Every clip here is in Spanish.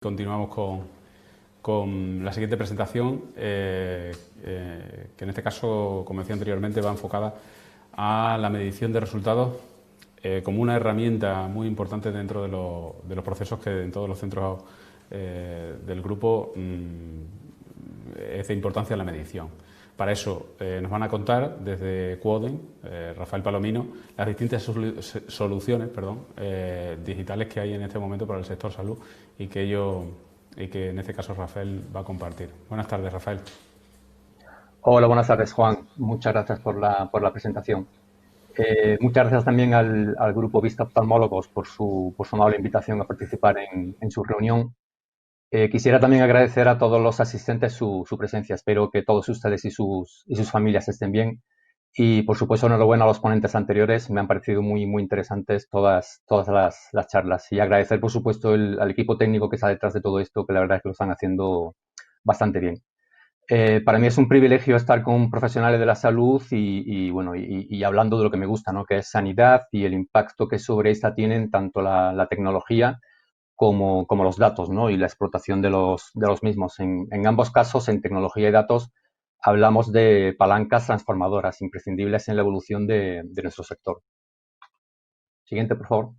Continuamos con la siguiente presentación, que en este caso, como decía anteriormente, va enfocada a la medición de resultados como una herramienta muy importante dentro de los procesos que en todos los centros del grupo es de importancia la medición. Para eso nos van a contar desde Quoden, Rafael Palomino, las distintas soluciones digitales que hay en este momento para el sector salud y que en este caso Rafael va a compartir. Buenas tardes, Rafael. Hola, buenas tardes, Juan. Muchas gracias por la presentación. Muchas gracias también al grupo Vista Oftalmólogos por su amable invitación a participar en su reunión. Quisiera también agradecer a todos los asistentes su presencia. Espero que todos ustedes y sus familias estén bien. Y, por supuesto, enhorabuena a los ponentes anteriores. Me han parecido muy interesantes todas las charlas. Y agradecer, por supuesto, al equipo técnico que está detrás de todo esto, que la verdad es que lo están haciendo bastante bien. Para mí es un privilegio estar con profesionales de la salud y hablando de lo que me gusta, ¿no? Que es sanidad y el impacto que sobre esta tienen tanto la tecnología como los datos, ¿no? Y la explotación de los mismos. En ambos casos, en tecnología y datos, hablamos de palancas transformadoras imprescindibles en la evolución de nuestro sector. Siguiente, por favor.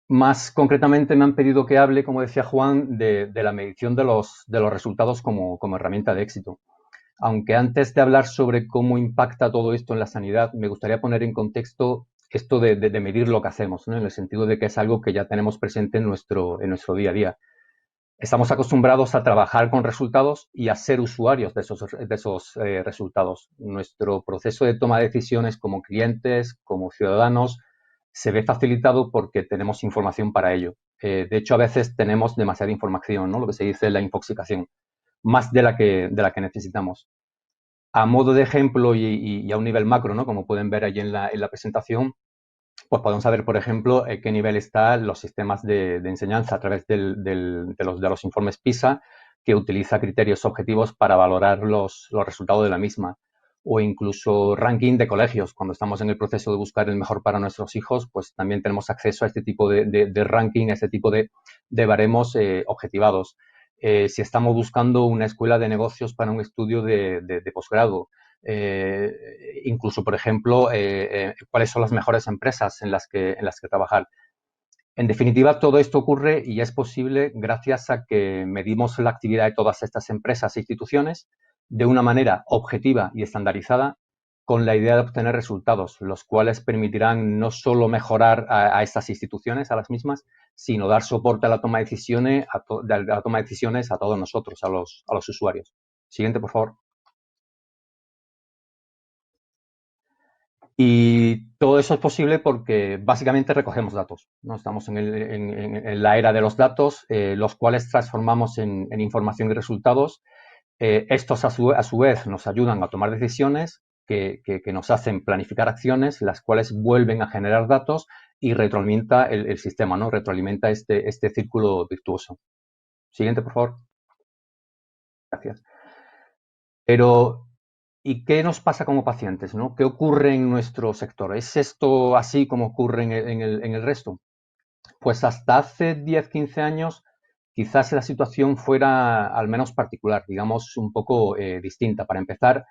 Más concretamente me han pedido que hable, como decía Juan, de la medición de los resultados como herramienta de éxito. Aunque antes de hablar sobre cómo impacta todo esto en la sanidad, me gustaría poner en contexto esto de medir lo que hacemos, ¿no? En el sentido de que es algo que ya tenemos presente en nuestro día a día. Estamos acostumbrados a trabajar con resultados y a ser usuarios de esos resultados. Nuestro proceso de toma de decisiones como clientes, como ciudadanos, se ve facilitado porque tenemos información para ello. De hecho, a veces tenemos demasiada información, ¿no? Lo que se dice la infoxicación, más de la que necesitamos. A modo de ejemplo y a un nivel macro, ¿no? Como pueden ver allí en la presentación, pues podemos saber, por ejemplo, en qué nivel están los sistemas de enseñanza a través de los informes PISA, que utiliza criterios objetivos para valorar los resultados de la misma. O incluso ranking de colegios. Cuando estamos en el proceso de buscar el mejor para nuestros hijos, pues también tenemos acceso a este tipo de ranking, a este tipo de baremos objetivados. Si estamos buscando una escuela de negocios para un estudio de posgrado, eh, incluso, por ejemplo, cuáles son las mejores empresas en las que trabajar. En definitiva, todo esto ocurre y es posible gracias a que medimos la actividad de todas estas empresas e instituciones de una manera objetiva y estandarizada, con la idea de obtener resultados, los cuales permitirán no solo mejorar a estas instituciones, a las mismas, sino dar soporte a la toma de decisiones, a todos nosotros, a los usuarios. Siguiente, por favor. Y todo eso es posible porque básicamente recogemos datos, ¿no? Estamos en la era de los datos, los cuales transformamos en información y resultados. Estos a su vez nos ayudan a tomar decisiones que nos hacen planificar acciones, las cuales vuelven a generar datos y retroalimenta el sistema, ¿no? Retroalimenta este círculo virtuoso. Siguiente, por favor. Gracias. Pero, ¿y qué nos pasa como pacientes, no? ¿Qué ocurre en nuestro sector? ¿Es esto así como ocurre en el resto? Pues hasta hace 10, 15 años quizás la situación fuera al menos particular, digamos un poco distinta. Para empezar,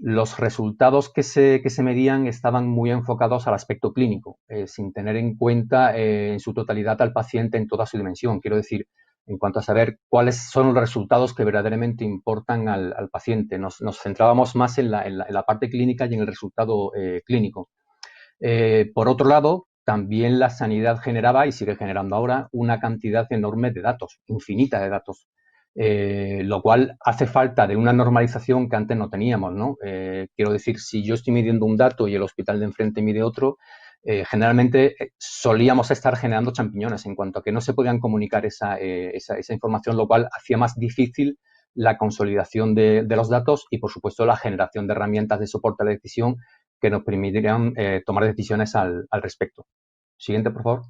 los resultados que se medían estaban muy enfocados al aspecto clínico, sin tener en cuenta en su totalidad al paciente en toda su dimensión. Quiero decir, en cuanto a saber cuáles son los resultados que verdaderamente importan al paciente. Nos centrábamos más en la parte clínica y en el resultado clínico. Por otro lado, también la sanidad generaba, y sigue generando ahora, una cantidad enorme de datos, infinita de datos, lo cual hace falta de una normalización que antes no teníamos, ¿no? Quiero decir, si yo estoy midiendo un dato y el hospital de enfrente mide otro, generalmente solíamos estar generando champiñones en cuanto a que no se podían comunicar esa información, lo cual hacía más difícil la consolidación de los datos y, por supuesto, la generación de herramientas de soporte a la decisión que nos permitirían tomar decisiones al respecto. Siguiente, por favor.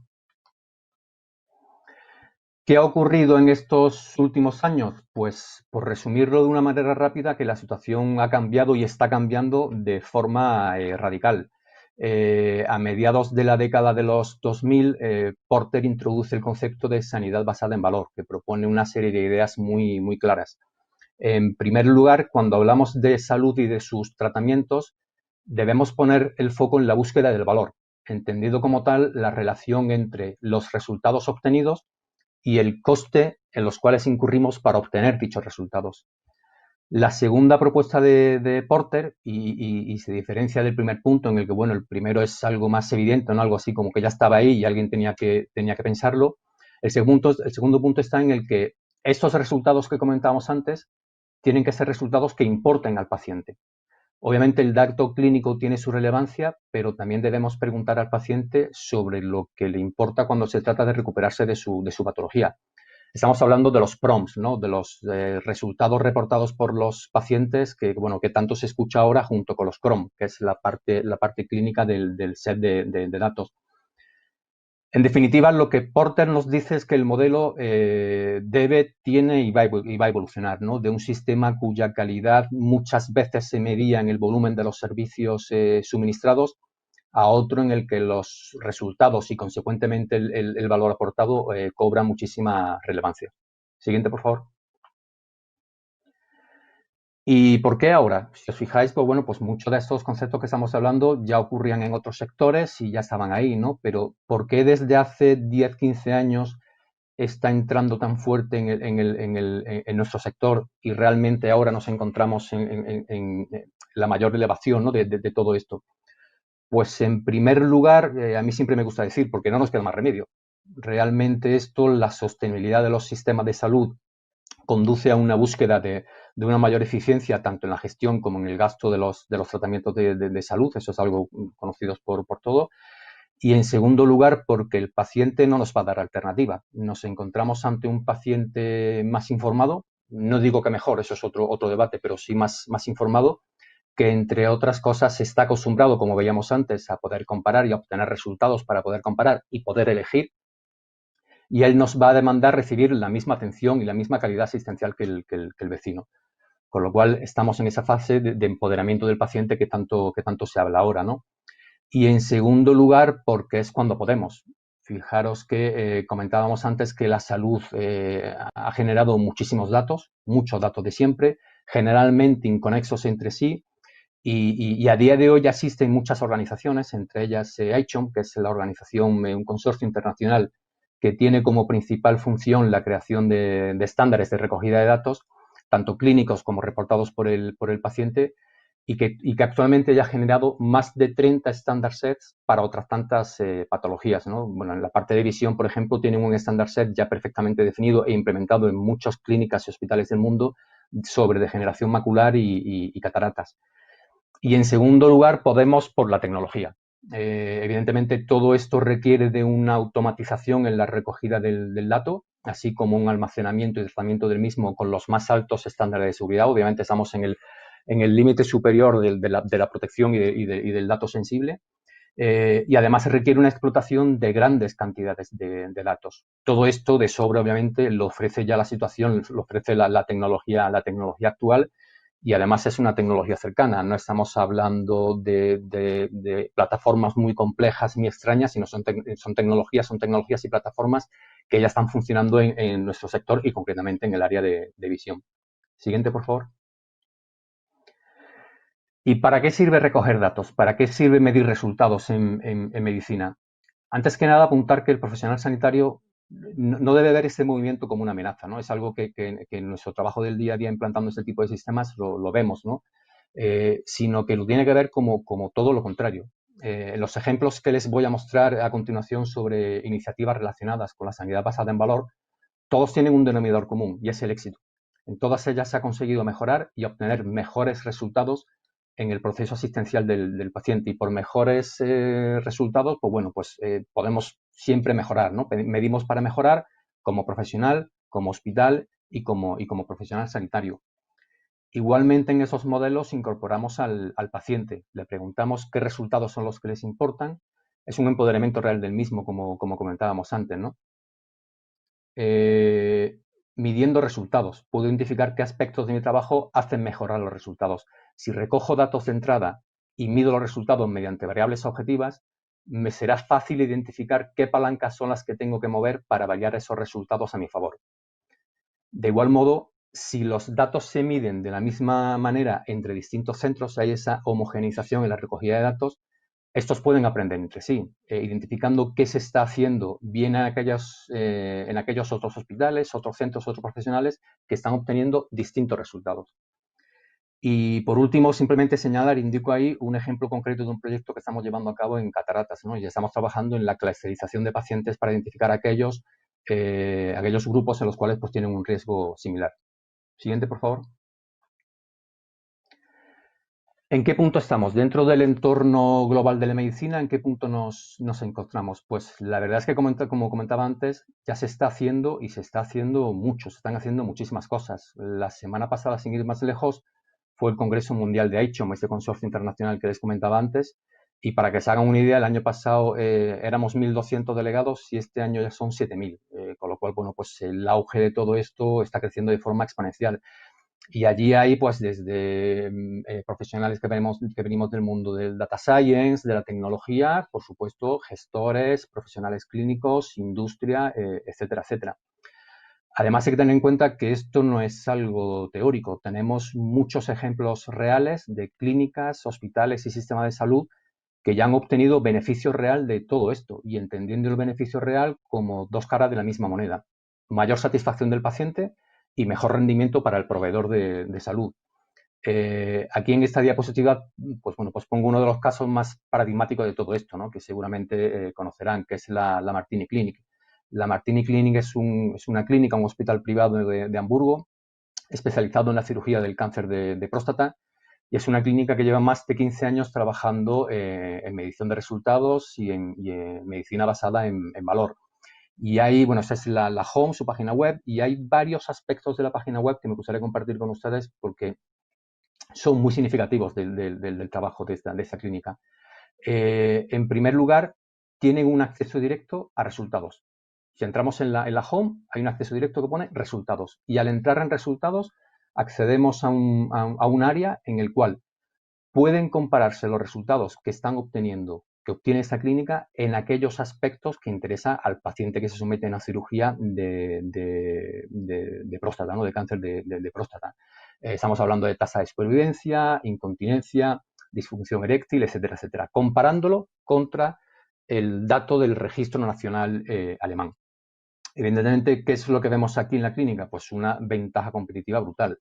¿Qué ha ocurrido en estos últimos años? Pues, por resumirlo de una manera rápida, que la situación ha cambiado y está cambiando de forma radical. A mediados de la década de los 2000, Porter introduce el concepto de sanidad basada en valor, que propone una serie de ideas muy, muy claras. En primer lugar, cuando hablamos de salud y de sus tratamientos, debemos poner el foco en la búsqueda del valor, entendido como tal la relación entre los resultados obtenidos y el coste en los cuales incurrimos para obtener dichos resultados. La segunda propuesta de Porter, y se diferencia del primer punto en el que, bueno, el primero es algo más evidente, ¿no? Algo así como que ya estaba ahí y alguien tenía que pensarlo. El segundo punto está en el que estos resultados que comentábamos antes tienen que ser resultados que importen al paciente. Obviamente el dato clínico tiene su relevancia, pero también debemos preguntar al paciente sobre lo que le importa cuando se trata de recuperarse de su patología. Estamos hablando de los PROMs, ¿no? De los resultados reportados por los pacientes que, bueno, que tanto se escucha ahora junto con los CROM, que es la parte clínica del set de datos. En definitiva, lo que Porter nos dice es que el modelo tiene y va a evolucionar, ¿no? De un sistema cuya calidad muchas veces se medía en el volumen de los servicios suministrados a otro en el que los resultados y consecuentemente el valor aportado cobra muchísima relevancia. Siguiente, por favor. ¿Y por qué ahora? Si os fijáis, pues bueno, pues muchos de estos conceptos que estamos hablando ya ocurrían en otros sectores y ya estaban ahí, ¿no? Pero ¿por qué desde hace 10, 15 años está entrando tan fuerte en nuestro sector y realmente ahora nos encontramos en la mayor elevación, ¿no? de todo esto? Pues en primer lugar, a mí siempre me gusta decir, porque no nos queda más remedio. Realmente esto, la sostenibilidad de los sistemas de salud conduce a una búsqueda de una mayor eficiencia tanto en la gestión como en el gasto de los tratamientos de salud. Eso es algo conocido por todo. Y en segundo lugar, porque el paciente no nos va a dar alternativa. Nos encontramos ante un paciente más informado, no digo que mejor, eso es otro debate, pero sí más informado, que entre otras cosas está acostumbrado, como veíamos antes, a poder comparar y a obtener resultados para poder comparar y poder elegir, y él nos va a demandar recibir la misma atención y la misma calidad asistencial que el vecino. Con lo cual estamos en esa fase de empoderamiento del paciente que tanto se habla ahora, ¿no? Y en segundo lugar, porque es cuando podemos. Fijaros que comentábamos antes que la salud ha generado muchísimos datos, muchos datos de siempre, generalmente inconexos entre sí, y a día de hoy ya existen muchas organizaciones, entre ellas ICHOM, que es la organización, un consorcio internacional que tiene como principal función la creación de estándares de recogida de datos, tanto clínicos como reportados por el paciente, y que actualmente ya ha generado más de 30 estándar sets para otras tantas patologías, ¿no? Bueno, en la parte de visión, por ejemplo, tienen un estándar set ya perfectamente definido e implementado en muchas clínicas y hospitales del mundo sobre degeneración macular y cataratas. Y en segundo lugar, podemos por la tecnología. Evidentemente, todo esto requiere de una automatización en la recogida del dato, así como un almacenamiento y tratamiento del mismo con los más altos estándares de seguridad. Obviamente estamos en el límite superior de la protección y del dato sensible. Y además requiere una explotación de grandes cantidades de datos. Todo esto de sobra, obviamente, lo ofrece ya la situación, lo ofrece la tecnología actual, y además es una tecnología cercana. No estamos hablando de plataformas muy complejas ni extrañas, sino son tecnologías y plataformas que ya están funcionando en nuestro sector y concretamente en el área de visión. Siguiente, por favor. ¿Y para qué sirve recoger datos? ¿Para qué sirve medir resultados en medicina? Antes que nada, apuntar que el profesional sanitario no debe ver este movimiento como una amenaza, ¿no? Es algo que en nuestro trabajo del día a día implantando este tipo de sistemas lo vemos, ¿no? Sino que lo tiene que ver como todo lo contrario. Los ejemplos que les voy a mostrar a continuación sobre iniciativas relacionadas con la sanidad basada en valor, todos tienen un denominador común y es el éxito. En todas ellas se ha conseguido mejorar y obtener mejores resultados en el proceso asistencial del paciente, y por mejores resultados, pues bueno, pues podemos siempre mejorar, ¿no? Medimos para mejorar como profesional, como hospital y como profesional sanitario. Igualmente en esos modelos incorporamos al paciente, le preguntamos qué resultados son los que les importan, es un empoderamiento real del mismo, como comentábamos antes, ¿no? Midiendo resultados, puedo identificar qué aspectos de mi trabajo hacen mejorar los resultados. Si recojo datos de entrada y mido los resultados mediante variables objetivas, me será fácil identificar qué palancas son las que tengo que mover para variar esos resultados a mi favor. De igual modo, si los datos se miden de la misma manera entre distintos centros, hay esa homogeneización en la recogida de datos, estos pueden aprender entre sí, identificando qué se está haciendo bien en aquellos otros hospitales, otros centros, otros profesionales que están obteniendo distintos resultados. Y por último, simplemente señalar, indico ahí un ejemplo concreto de un proyecto que estamos llevando a cabo en cataratas, ¿no? Y estamos trabajando en la clusterización de pacientes para identificar aquellos grupos en los cuales pues, tienen un riesgo similar. Siguiente, por favor. ¿En qué punto estamos? Dentro del entorno global de la medicina, ¿en qué punto nos encontramos? Pues la verdad es que, como comentaba antes, ya se está haciendo y se está haciendo mucho, se están haciendo muchísimas cosas. La semana pasada, sin ir más lejos, fue el Congreso Mundial de ICHOM, este consorcio internacional que les comentaba antes, y para que se hagan una idea, el año pasado éramos 1.200 delegados y este año ya son 7.000, con lo cual, bueno, pues el auge de todo esto está creciendo de forma exponencial. Y allí hay, pues, desde profesionales que venimos del mundo del data science, de la tecnología, por supuesto, gestores, profesionales clínicos, industria, etcétera, etcétera. Además, hay que tener en cuenta que esto no es algo teórico. Tenemos muchos ejemplos reales de clínicas, hospitales y sistemas de salud que ya han obtenido beneficio real de todo esto y entendiendo el beneficio real como dos caras de la misma moneda. Mayor satisfacción del paciente y mejor rendimiento para el proveedor de salud. Aquí en esta diapositiva, pues bueno, pues pongo uno de los casos más paradigmáticos de todo esto, ¿no? Que seguramente conocerán, que es la Martini Clinic. La Martini Clinic es una clínica, un hospital privado de Hamburgo, especializado en la cirugía del cáncer de próstata, y es una clínica que lleva más de 15 años trabajando en medición de resultados y en medicina basada en valor. Y hay, bueno, esa es la home, su página web, y hay varios aspectos de la página web que me gustaría compartir con ustedes porque son muy significativos del trabajo de esta clínica. En primer lugar, tienen un acceso directo a resultados. Si entramos en la home, hay un acceso directo que pone resultados. Y al entrar en resultados, accedemos a un área en el cual pueden compararse los resultados que están obteniendo, que obtiene esta clínica, en aquellos aspectos que interesa al paciente que se somete a una cirugía de próstata, ¿no? De cáncer de próstata. Estamos hablando de tasa de supervivencia, incontinencia, disfunción eréctil, etcétera, etcétera, comparándolo contra el dato del registro nacional alemán. Evidentemente, ¿qué es lo que vemos aquí en la clínica? Pues una ventaja competitiva brutal.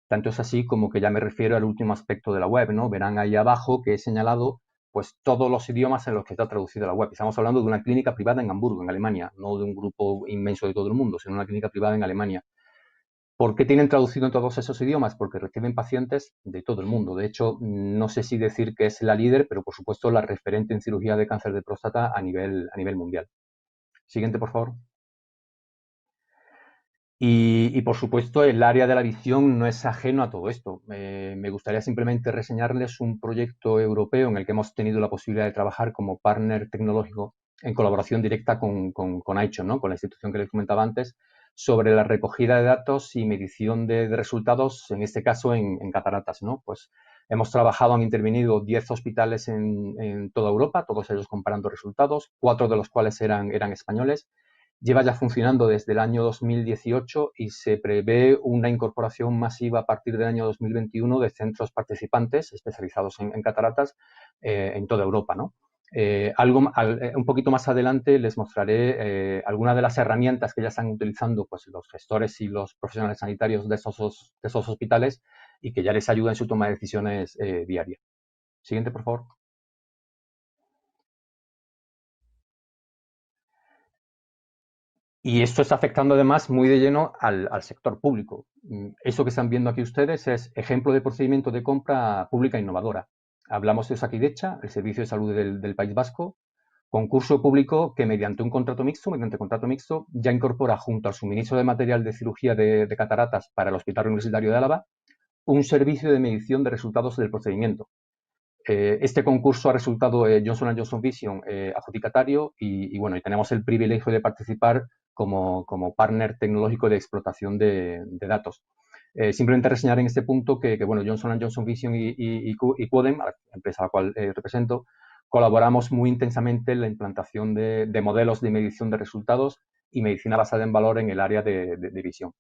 Tanto es así como que ya me refiero al último aspecto de la web, ¿no? Verán ahí abajo que he señalado pues todos los idiomas en los que está traducida la web. Estamos hablando de una clínica privada en Hamburgo, en Alemania, no de un grupo inmenso de todo el mundo, sino una clínica privada en Alemania. ¿Por qué tienen traducido en todos esos idiomas? Porque reciben pacientes de todo el mundo. De hecho, no sé si decir que es la líder, pero por supuesto la referente en cirugía de cáncer de próstata a nivel mundial. Siguiente, por favor. Y, por supuesto, el área de la visión no es ajeno a todo esto. Me gustaría simplemente reseñarles un proyecto europeo en el que hemos tenido la posibilidad de trabajar como partner tecnológico en colaboración directa con ICHOM, ¿no? Con la institución que les comentaba antes, sobre la recogida de datos y medición de resultados, en este caso en cataratas, ¿no? Pues hemos trabajado, han intervenido 10 hospitales en toda Europa, todos ellos comparando resultados, 4 de los cuales eran españoles. Lleva ya funcionando desde el año 2018 y se prevé una incorporación masiva a partir del año 2021 de centros participantes especializados en cataratas en toda Europa, ¿no? Un poquito más adelante les mostraré algunas de las herramientas que ya están utilizando pues, los gestores y los profesionales sanitarios de esos hospitales y que ya les ayuda en su toma de decisiones diaria. Siguiente, por favor. Y esto está afectando además muy de lleno al sector público. Eso que están viendo aquí ustedes es ejemplo de procedimiento de compra pública innovadora. Hablamos de Osakidetza, el Servicio de Salud del País Vasco, concurso público que mediante contrato mixto, ya incorpora junto al suministro de material de cirugía de cataratas para el Hospital Universitario de Álava un servicio de medición de resultados del procedimiento. Este concurso ha resultado Johnson & Johnson Vision adjudicatario y bueno, y tenemos el privilegio de participar como partner tecnológico de explotación de datos. Simplemente reseñar en este punto que bueno, Johnson & Johnson Vision y Quoden, la empresa a la cual represento, colaboramos muy intensamente en la implantación de modelos de medición de resultados y medicina basada en valor en el área de visión.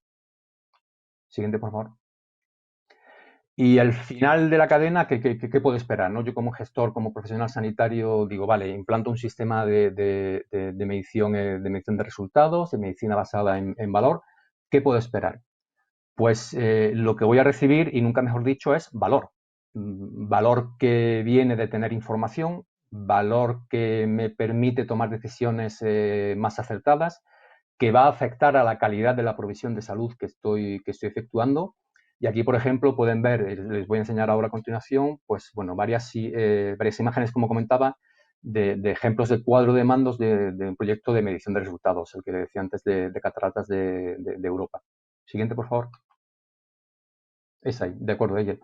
Siguiente, por favor. Y al final de la cadena, ¿qué puedo esperar, ¿no? Yo como gestor, como profesional sanitario, digo, vale, implanto un sistema de medición de resultados, de medicina basada en valor. ¿Qué puedo esperar? Pues lo que voy a recibir, y nunca mejor dicho, es valor. Valor que viene de tener información, valor que me permite tomar decisiones más acertadas, que va a afectar a la calidad de la provisión de salud que estoy efectuando. Y aquí, por ejemplo, pueden ver, les voy a enseñar ahora a continuación, pues bueno, varias imágenes, como comentaba, de ejemplos de cuadro de mandos de un proyecto de medición de resultados, el que le decía antes de cataratas de Europa. Siguiente, por favor. Es ahí, de acuerdo, ella.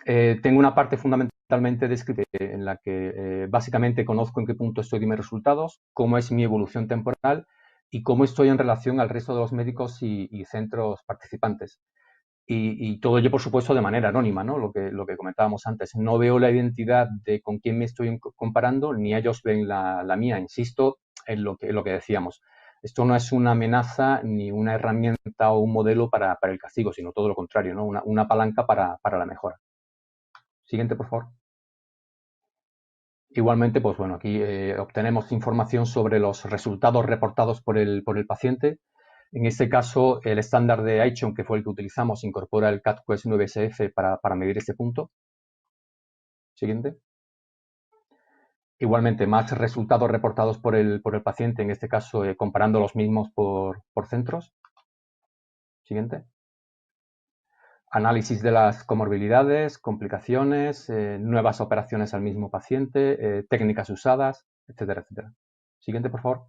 Tengo una parte fundamentalmente descrita en la que básicamente conozco en qué punto estoy de mis resultados, cómo es mi evolución temporal y cómo estoy en relación al resto de los médicos y centros participantes. Y todo ello, por supuesto, de manera anónima, ¿no? Lo que comentábamos antes. No veo la identidad de con quién me estoy comparando, ni ellos ven la mía. Insisto en lo que decíamos. Esto no es una amenaza ni una herramienta o un modelo para el castigo, sino todo lo contrario, ¿no? Una palanca para la mejora. Siguiente, por favor. Igualmente, pues bueno, aquí obtenemos información sobre los resultados reportados por el paciente. En este caso, el estándar de iCHON, que fue el que utilizamos, incorpora el CAT-QuES 9SF para medir este punto. Siguiente. Igualmente, más resultados reportados por el paciente, en este caso comparando los mismos por centros. Siguiente. Análisis de las comorbilidades, complicaciones, nuevas operaciones al mismo paciente, técnicas usadas, etcétera, etcétera. Siguiente, por favor.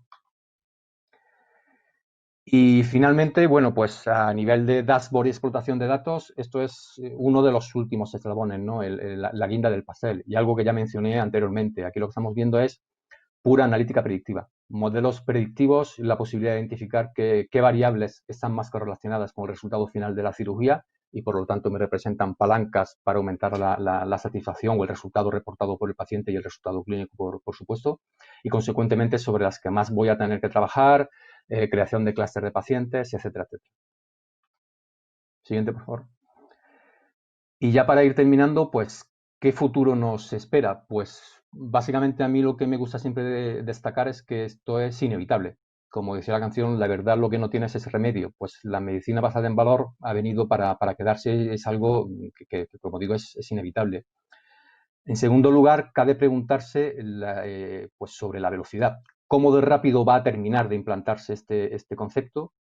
Y finalmente, bueno, pues a nivel de dashboard y explotación de datos, esto es uno de los últimos eslabones, ¿no? La guinda del pastel. Y algo que ya mencioné anteriormente. Aquí lo que estamos viendo es pura analítica predictiva. Modelos predictivos, la posibilidad de identificar qué variables están más correlacionadas con el resultado final de la cirugía y por lo tanto me representan palancas para aumentar la satisfacción o el resultado reportado por el paciente y el resultado clínico, por supuesto, y consecuentemente sobre las que más voy a tener que trabajar, creación de clúster de pacientes, etcétera, etcétera. Siguiente, por favor. Y ya para ir terminando, pues, ¿qué futuro nos espera? Pues, básicamente a mí lo que me gusta siempre destacar es que esto es inevitable. Como decía la canción, la verdad lo que no tienes es remedio. Pues la medicina basada en valor ha venido para quedarse, es algo que, como digo, es inevitable. En segundo lugar, cabe preguntarse pues sobre la velocidad. ¿Cómo de rápido va a terminar de implantarse este concepto?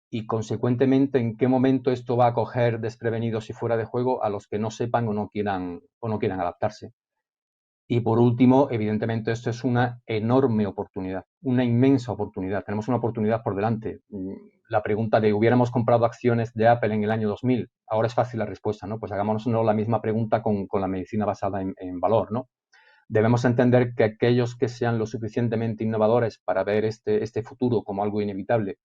Y, consecuentemente, en qué momento esto va a coger desprevenidos y fuera de juego a los que no sepan o no quieran adaptarse. Y, por último, evidentemente, esto es una enorme oportunidad, una inmensa oportunidad. Tenemos una oportunidad por delante. La pregunta de ¿hubiéramos comprado acciones de Apple en el año 2000? Ahora es fácil la respuesta, ¿no? Pues hagámonos la misma pregunta con la medicina basada en valor, ¿no? Debemos entender que aquellos que sean lo suficientemente innovadores para ver este futuro como algo inevitable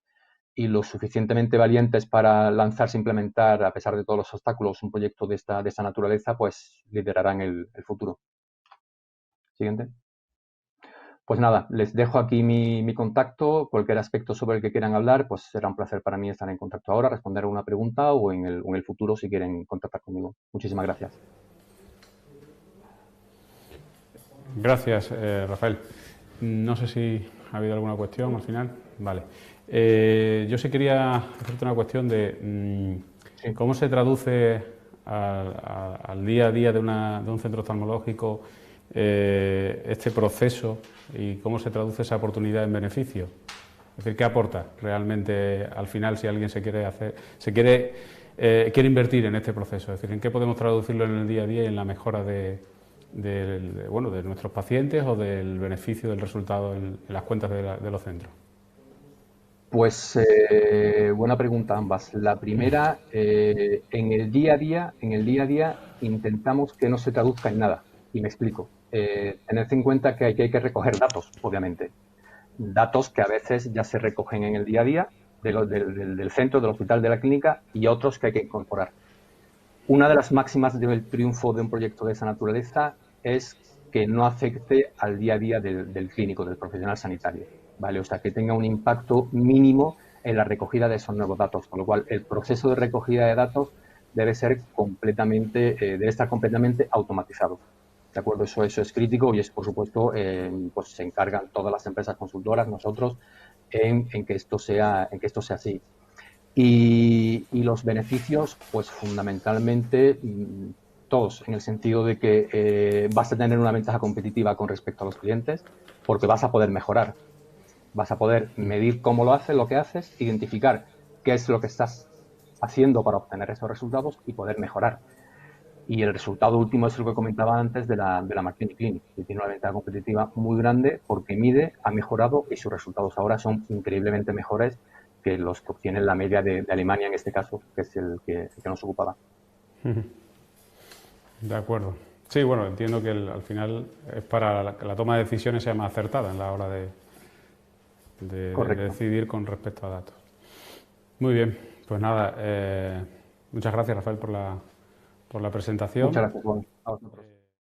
y lo suficientemente valientes para lanzarse a implementar, a pesar de todos los obstáculos, un proyecto de esta naturaleza, pues liderarán el futuro. Siguiente. Pues nada, les dejo aquí mi contacto. Cualquier aspecto sobre el que quieran hablar, pues será un placer para mí estar en contacto ahora, responder a una pregunta o en el futuro si quieren contactar conmigo. Muchísimas gracias. Gracias, Rafael. No sé si ha habido alguna cuestión al final. Vale. Yo sí quería hacerte una cuestión de cómo se traduce al día a día de un centro oftalmológico este proceso y cómo se traduce esa oportunidad en beneficio. Es decir, ¿qué aporta realmente al final si alguien quiere invertir en este proceso? Es decir, ¿en qué podemos traducirlo en el día a día y en la mejora de nuestros pacientes o del beneficio del resultado en las cuentas de los centros? Pues buena pregunta ambas. La primera, en el día a día intentamos que no se traduzca en nada. Y me explico. Tened en cuenta que hay que recoger datos, obviamente. Datos que a veces ya se recogen en el día a día del centro, del hospital, de la clínica y otros que hay que incorporar. Una de las máximas del triunfo de un proyecto de esa naturaleza es que no afecte al día a día del clínico, del profesional sanitario, ¿vale? O sea, que tenga un impacto mínimo en la recogida de esos nuevos datos, con lo cual el proceso de recogida de datos debe ser debe estar completamente automatizado. ¿De acuerdo? Eso es crítico y es, por supuesto, pues se encargan todas las empresas consultoras, nosotros, en que esto sea así. Y los beneficios, pues fundamentalmente todos, en el sentido de que vas a tener una ventaja competitiva con respecto a los clientes, porque vas a poder mejorar, vas a poder medir cómo lo haces, lo que haces, identificar qué es lo que estás haciendo para obtener esos resultados y poder mejorar. Y el resultado último es lo que comentaba antes de la Martini Clinic, que tiene una ventaja competitiva muy grande porque mide, ha mejorado y sus resultados ahora son increíblemente mejores que los que obtiene la media de Alemania en este caso, que es el que nos ocupaba. De acuerdo. Sí, bueno, entiendo que al final es para que la toma de decisiones sea más acertada en la hora de Correcto. decidir con respecto a datos. Muy bien, pues nada, muchas gracias Rafael por la presentación. Muchas gracias, Juan. A vosotros.